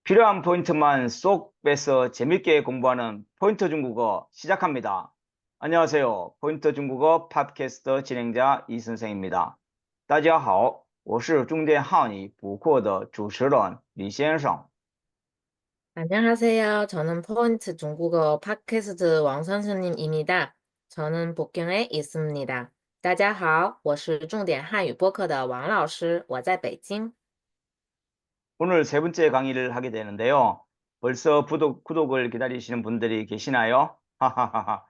필요한 포인트만 쏙 빼서 재밌게 공부하는 포인터 중국어 시작합니다. 안녕하세요. 포인터 중국어 팟캐스트 진행자 이선생입니다. 大家好，我是重点汉语补课的主持人李先生。 안녕하세요. 저는 포인트 중국어 팟캐스트 왕 선생님입니다. 저는 북경에 있습니다. 大家好，我是重点汉语播客的王老师，我在北京。 오늘 세 번째 강의를 하게 되는데요. 벌써 구독을 기다리시는 분들이 계시나요? 하하하하.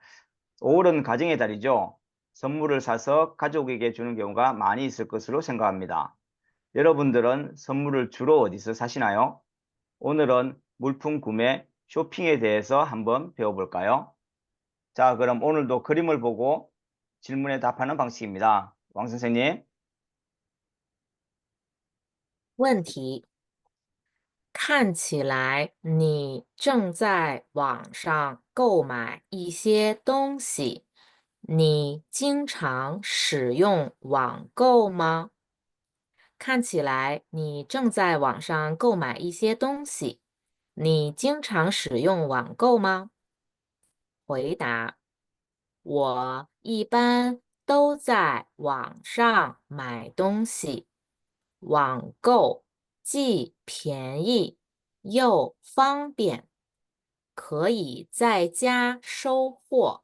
5월은 가정의 달이죠. 선물을 사서 가족에게 주는 경우가 많이 있을 것으로 생각합니다. 여러분들은 선물을 주로 어디서 사시나요? 오늘은 물품 구매, 쇼핑에 대해서 한번 배워볼까요? 자, 그럼 오늘도 그림을 보고 질문에 답하는 방식입니다. 왕 선생님. 问题：看起来你正在网上购买一些东西，你经常使用网购吗？看起来你正在网上购买一些东西，你经常使用网购吗？回答：我一般都在网上买东西，网购既便宜又方便，可以在家收货。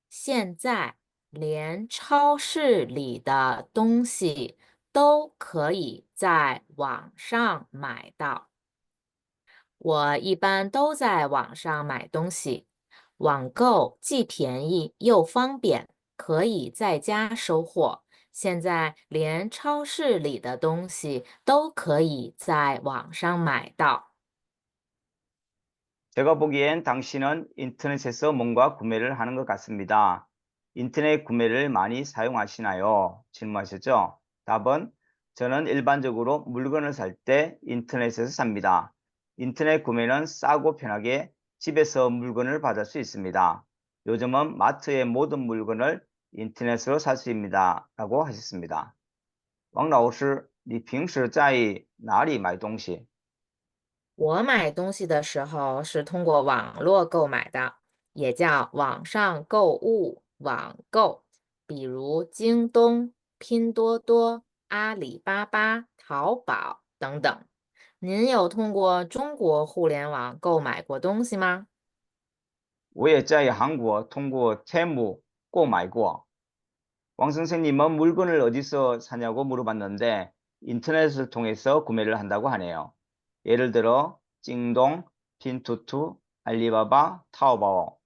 现在连超市里的东西都可以在网上买到。我一般都在网上买东西，网购既便宜又方便，可以在家收货。现在连超市里的东西都可以在网上买到。 제가 보기엔 당신은 인터넷에서 뭔가 구매를 하는 것 같습니다. 인터넷 구매를 많이 사용하시나요? 질문하셨죠? 답은 저는 일반적으로 물건을 살 때 인터넷에서 삽니다. 인터넷 구매는 싸고 편하게 집에서 물건을 받을 수 있습니다. 요즘은 마트의 모든 물건을 인터넷으로 살 수 있습니다. 라고 하셨습니다. 왕老师，你平时在哪里买东西？我买东西的时候是通过网络购买的，也叫网上购物、网购，比如京东、拼多多、阿里巴巴、淘宝等等。您有通过中国互联网购买过东西吗？我也在韩国通过 테무 购买过。 왕 선생님은 물건을 어디서 사냐고 물어봤는데 인터넷을 통해서 구매를 한다고 하네요. 예를 들어 찡동, 핀투투, 알리바바, 타오바오.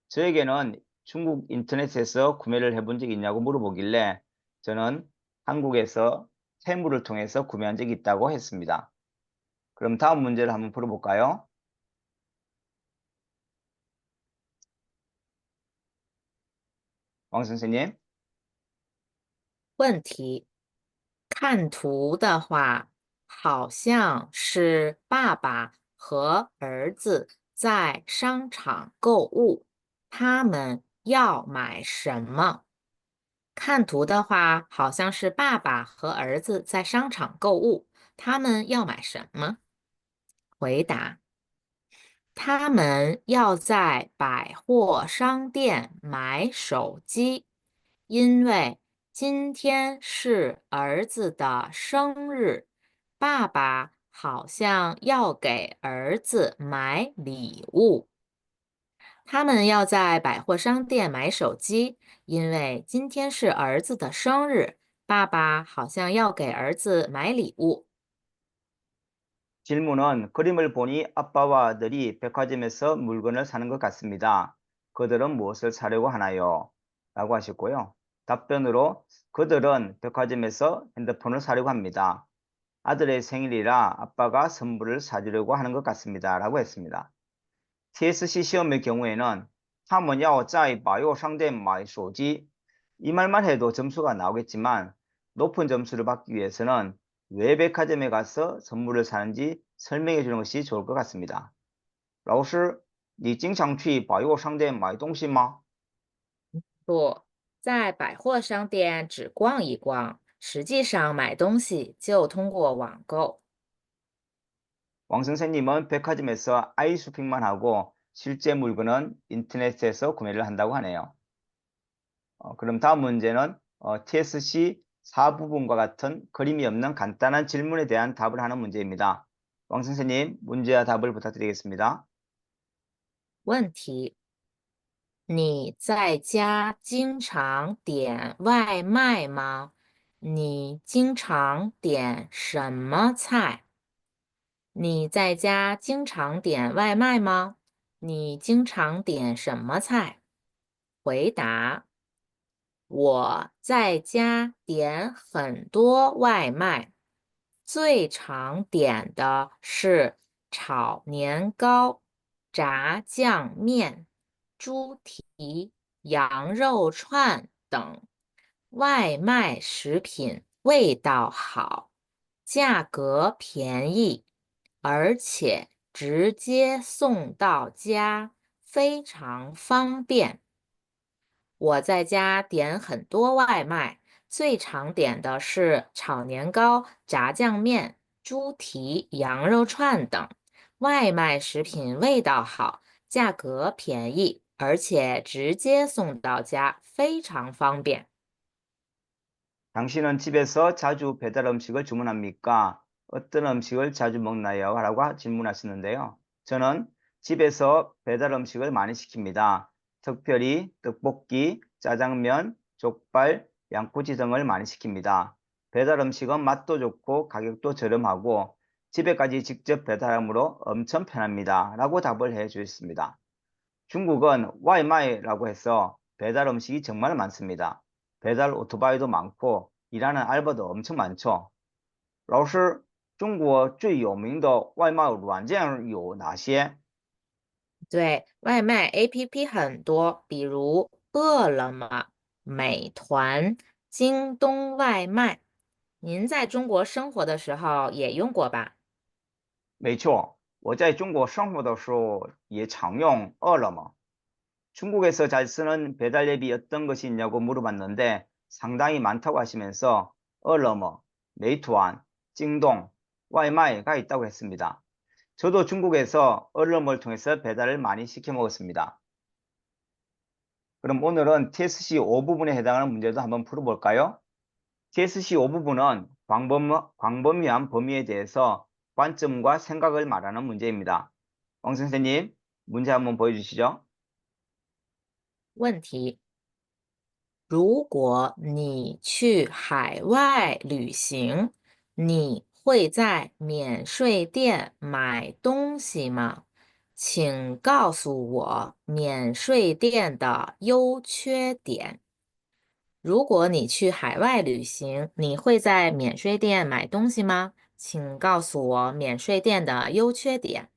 저에게는 중국 인터넷에서 구매를 해본 적이 있냐고 물어보길래 저는 한국에서 테무를 통해서 구매한 적이 있다고 했습니다. 그럼 다음 문제를 한번 풀어볼까요? 왕 선생님. 问题：看图的话，好像是爸爸和儿子在商场购物，他们要买什么？看图的话，好像是爸爸和儿子在商场购物，他们要买什么？回答：他们要在百货商店买手机，因为今天是儿子的生日，爸爸好像要给儿子买礼物。他们要在百货商店买手机，因为今天是儿子的生日，爸爸好像要给儿子买礼物。 질문은 그림을 보니 아빠와 아들이 백화점에서 물건을 사는 것 같습니다. 그들은 무엇을 사려고 하나요? 라고 하셨고요. 답변으로 그들은 백화점에서 핸드폰을 사려고 합니다. 아들의 생일이라 아빠가 선물을 사주려고 하는 것 같습니다. 라고 했습니다. TSC 시험의 경우에는 他们要在百货商店买手机 이 말만 해도 점수가 나오겠지만 높은 점수를 받기 위해서는 왜 백화점에 가서 선물을 사는지 설명해 주는 것이 좋을 것 같습니다. 老师，你经常去百货商店买东西吗？不，在百货商店只逛一逛，实际上买东西就通过网购。왕 선생님은 백화점에서 아이 쇼핑만 하고 실제 물건은 인터넷에서 구매를 한다고 하네요. 그럼 다음 문제는 TSC 4부분과 같은 그림이 없는 간단한 질문에 대한 답을 하는 문제입니다. 왕 선생님, 문제와 답을 부탁드리겠습니다. 问题：你在家经常点外卖吗？你经常点什么菜？你在家经常点外卖吗？你经常点什么菜？回答：我在家点很多外卖，最常点的是炒年糕、炸酱面、猪蹄、羊肉串等。外卖食品味道好，价格便宜，而且直接送到家，非常方便。我在家点很多外卖，最常点的是炒年糕、炸酱面、猪蹄、羊肉串等。外卖食品味道好，价格便宜，而且直接送到家，非常方便。 당신은 집에서 자주 배달 음식을 주문합니까? 어떤 음식을 자주 먹나요? 라고 질문하셨는데요. 저는 집에서 배달 음식을 많이 시킵니다. 특별히 떡볶이, 짜장면, 족발, 양꼬치 등을 많이 시킵니다. 배달 음식은 맛도 좋고 가격도 저렴하고 집에까지 직접 배달하므로 엄청 편합니다. 라고 답을 해 주셨습니다. 중국은 와이마이라고 해서 배달 음식이 정말 많습니다. 배달 오토바이도 많고 일하는 알바도 엄청 많죠. 老师，中国最有名的外卖软件有哪些？对，外卖 APP 很多，比如饿了么、美团、京东外卖。您在中国生活的时候也用过吧？没错，我在中国生活的时候也常用饿了么。 중국에서 잘 쓰는 배달 앱이 어떤 것이 있냐고 물어봤는데 상당히 많다고 하시면서 얼러머, 메이투안, 찡동, 와이마이가 있다고 했습니다. 저도 중국에서 얼러머를 통해서 배달을 많이 시켜 먹었습니다. 그럼 오늘은 TSC 5부분에 해당하는 문제도 한번 풀어볼까요? TSC 5부분은 광범위한 범위에 대해서 관점과 생각을 말하는 문제입니다. 왕 선생님, 문제 한번 보여주시죠. 问题：如果你去海外旅行，你会在免税店买东西吗？请告诉我免税店的优缺点。如果你去海外旅行，你会在免税店买东西吗？请告诉我免税店的优缺点。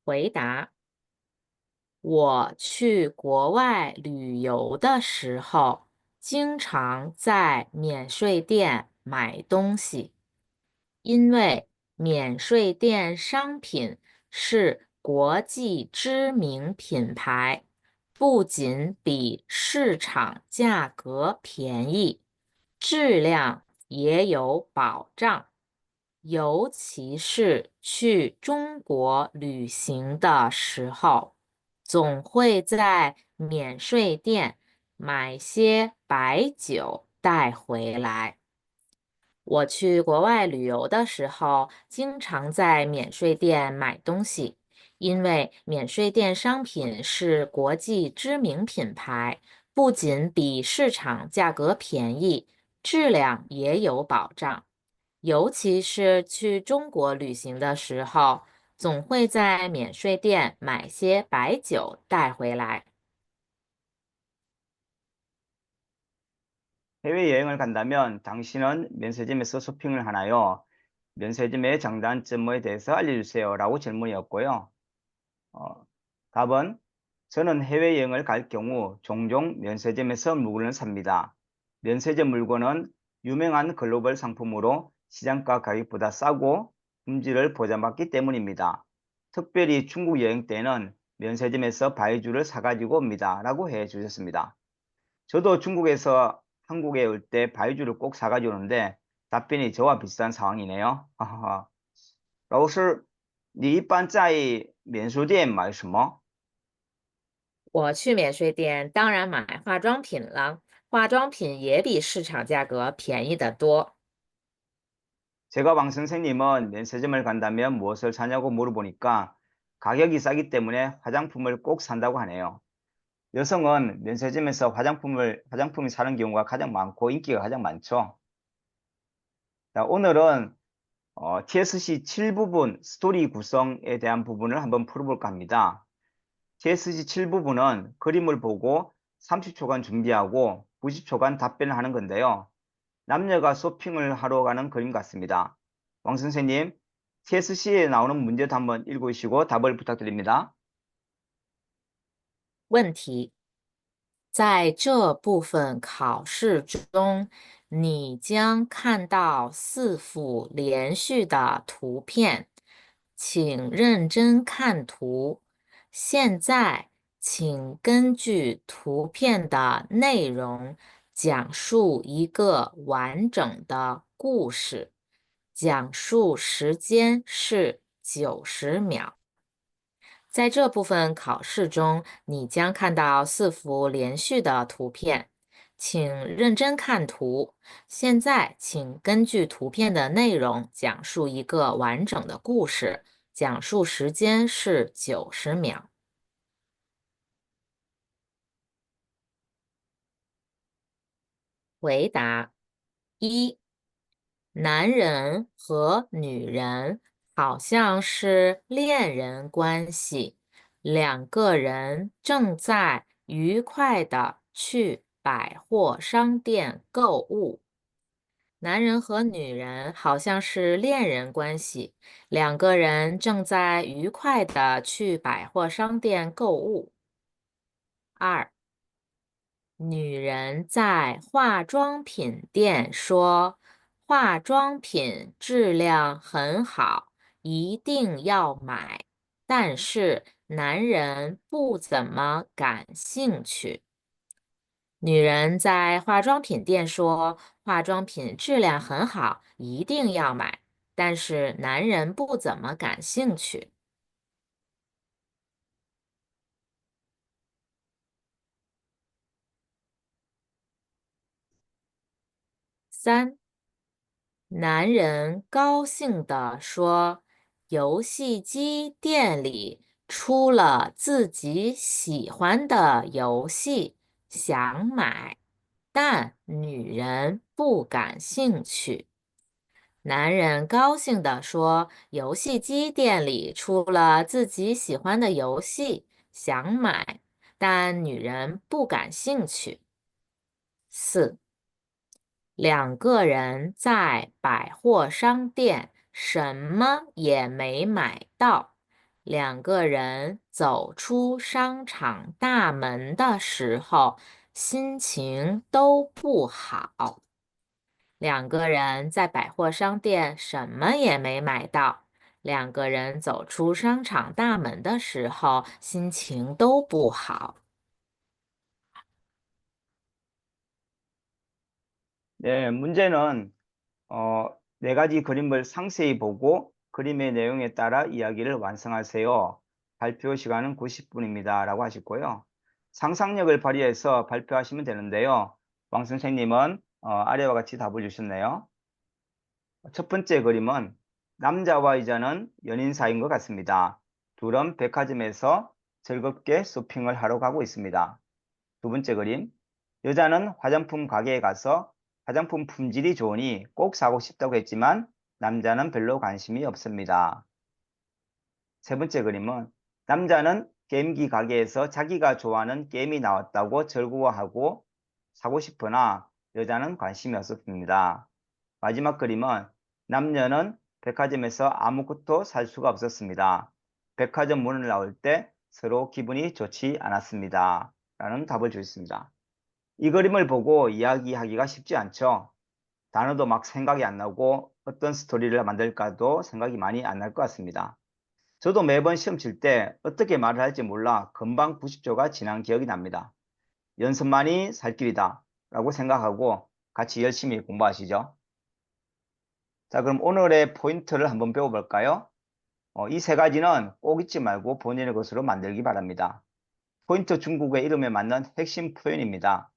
回答：我去国外旅游的时候，经常在免税店买东西，因为免税店商品是国际知名品牌，不仅比市场价格便宜，质量也有保障。尤其是去中国旅行的时候，总会在免税店买些白酒带回来。我去国外旅游的时候，经常在免税店买东西，因为免税店商品是国际知名品牌，不仅比市场价格便宜，质量也有保障。尤其是去中国旅行的时候，总会在免税店买些白酒带回来。 해외여행을 간다면 당신은 면세점에서 쇼핑을 하나요? 면세점의 장단점에 대해서 알려주세요. 라고 질문이었고요. 어, 답은 저는 해외여행을 갈 경우 종종 면세점에서 물건을 삽니다. 면세점 물건은 유명한 글로벌 상품으로 시장가 가격보다 싸고 품질을 보장받기 때문입니다. 특별히 중국 여행 때는 면세점에서 바이주를 사가지고 옵니다. 라고 해 주셨습니다. 저도 중국에서 한국에 올 때 바이주를 꼭 사가지고 오는데 답변이 저와 비슷한 상황이네요. 老师，你一般在免税店买什么？我去免税店当然买化妆品了，化妆品也比市场价格便宜得多。 제가 왕 선생님은 면세점을 간다면 무엇을 사냐고 물어보니까 가격이 싸기 때문에 화장품을 꼭 산다고 하네요. 여성은 면세점에서 화장품을 사는 경우가 가장 많고 인기가 가장 많죠. 자, 오늘은 TSC 7부분 스토리 구성에 대한 부분을 한번 풀어볼까 합니다. TSC 7부분은 그림을 보고 30초간 준비하고 90초간 답변을 하는 건데요. 남녀가 쇼핑을 하러 가는 그림 같습니다. 왕 선생님, TSC에 나오는 문제도 한번 읽으시고 답을 부탁드립니다. 问题：在这部分考试中，你将看到四幅连续的图片，请认真看图。现在，请根据图片的内容讲述一个完整的故事，讲述时间是90秒。在这部分考试中，你将看到四幅连续的图片，请认真看图。现在，请根据图片的内容讲述一个完整的故事，讲述时间是90秒。回答：一，男人和女人好像是恋人关系，两个人正在愉快的去百货商店购物。男人和女人好像是恋人关系，两个人正在愉快的去百货商店购物。二，女人在化妆品店说，化妆品质量很好，一定要买。但是男人不怎么感兴趣。女人在化妆品店说，化妆品质量很好，一定要买。但是男人不怎么感兴趣。三，男人高兴地说：“游戏机店里出了自己喜欢的游戏，想买。”但女人不感兴趣。男人高兴地说：“游戏机店里出了自己喜欢的游戏，想买。”但女人不感兴趣。四，两个人在百货商店什么也没买到。两个人走出商场大门的时候，心情都不好。两个人在百货商店什么也没买到。两个人走出商场大门的时候，心情都不好。 네, 문제는 네 가지 그림을 상세히 보고 그림의 내용에 따라 이야기를 완성하세요. 발표 시간은 90분입니다. 라고 하셨고요. 상상력을 발휘해서 발표하시면 되는데요. 왕 선생님은 아래와 같이 답을 주셨네요. 첫 번째 그림은 남자와 여자는 연인 사이인 것 같습니다. 둘은 백화점에서 즐겁게 쇼핑을 하러 가고 있습니다. 두 번째 그림, 여자는 화장품 가게에 가서 화장품 품질이 좋으니 꼭 사고 싶다고 했지만 남자는 별로 관심이 없습니다. 세 번째 그림은 남자는 게임기 가게에서 자기가 좋아하는 게임이 나왔다고 즐거워하고 사고 싶으나 여자는 관심이 없었습니다. 마지막 그림은 남녀는 백화점에서 아무것도 살 수가 없었습니다. 백화점 문을 나올 때 서로 기분이 좋지 않았습니다. 라는 답을 주셨습니다. 이 그림을 보고 이야기하기가 쉽지 않죠. 단어도 막 생각이 안 나고 어떤 스토리를 만들까도 생각이 많이 안 날 것 같습니다. 저도 매번 시험 칠 때 어떻게 말을 할지 몰라 금방 90초가 지난 기억이 납니다. 연습만이 살 길이다. 라고 생각하고 같이 열심히 공부하시죠. 자, 그럼 오늘의 포인트를 한번 배워볼까요? 이 세 가지는 꼭 잊지 말고 본인의 것으로 만들기 바랍니다. 포인트 중국어의 이름에 맞는 핵심 표현입니다.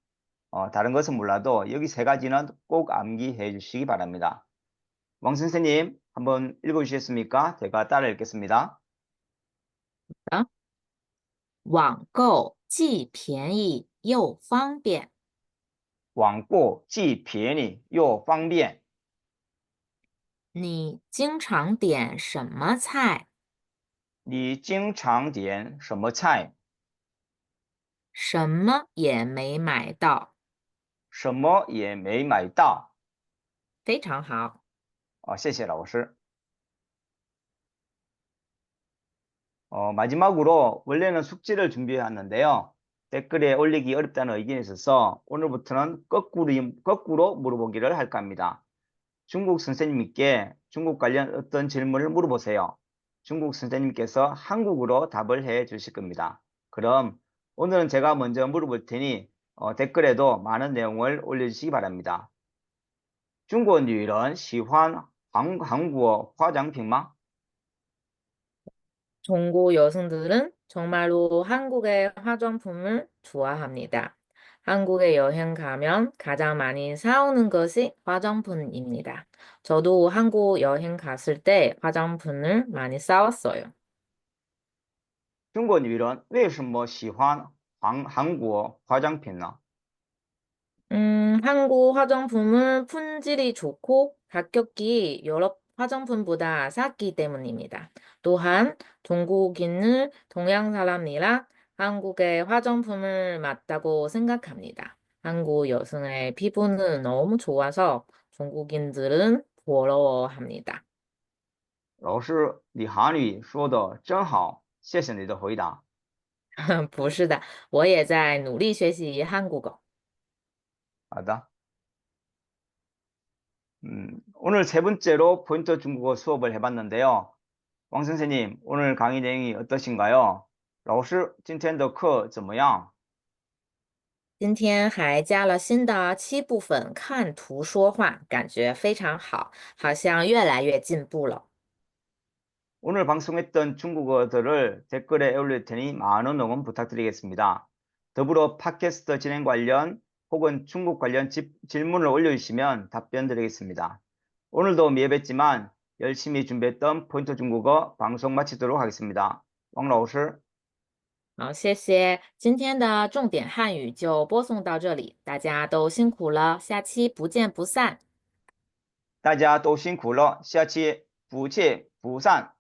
다른 것은 몰라도 여기 세 가지는 꼭 암기해 주시기 바랍니다. 왕 선생님, 한번 읽어주시겠습니까? 제가 따라 읽겠습니다. 网购既便宜又方便。网购既便宜又方便。你经常点什么菜？你经常点什么菜？什么也没买到。什么也没买到。非常好。谢谢老师。 마지막으로 원래는 숙제를 준비해왔는데요. 댓글에 올리기 어렵다는 의견이 있어서 오늘부터는 거꾸로 물어보기를 할까 합니다. 중국 선생님께 중국 관련 어떤 질문을 물어보세요. 중국 선생님께서 한국어로 답을 해 주실 겁니다. 그럼 오늘은 제가 먼저 물어볼 테니 댓글에도 많은 내용을 올려주시기 바랍니다. 중국女人喜欢韩国化妆品吗？ 중국 여성들은 정말로 한국의 화장품을 좋아합니다. 한국에 여행 가면 가장 많이 사오는 것이 화장품입니다. 저도 한국 여행 갔을 때 화장품을 많이 사왔어요. 中国女人为什么喜欢韩国化妆品呢？ 한국 화장품은 품질이 좋고 가격이 유럽 화장품보다 쌌기 때문입니다. 또한 중국인은 동양 사람이라 한국의 화장품을 맞다고 생각합니다. 한국 여성의 피부는 너무 좋아서 중국인들은 부러워합니다. 老师，你韩语说的真好，谢谢你的回答。不是的，我也在努力学习韩国语。好的。 오늘 세 번째로 포인트 중국어 수업을 해봤는데요. 왕 선생님, 오늘 강의 내용이 어떠신가요? 老师，今天的课怎么样？今天还加了新的7部分看图说话，感觉非常好，好像越来越进步了。 오늘 방송했던 중국어들을 댓글에 올릴 테니 많은 응원 부탁드리겠습니다. 더불어 팟캐스트 진행 관련 혹은 중국 관련 질문을 올려주시면 답변 드리겠습니다. 오늘도 미흡했지만 열심히 준비했던 포인트 중국어 방송 마치도록 하겠습니다. 왕老师，好，谢谢，今天的重点汉语就播送到这里，大家都辛苦了，下期不见不散。大家都辛苦了，下期不见不散。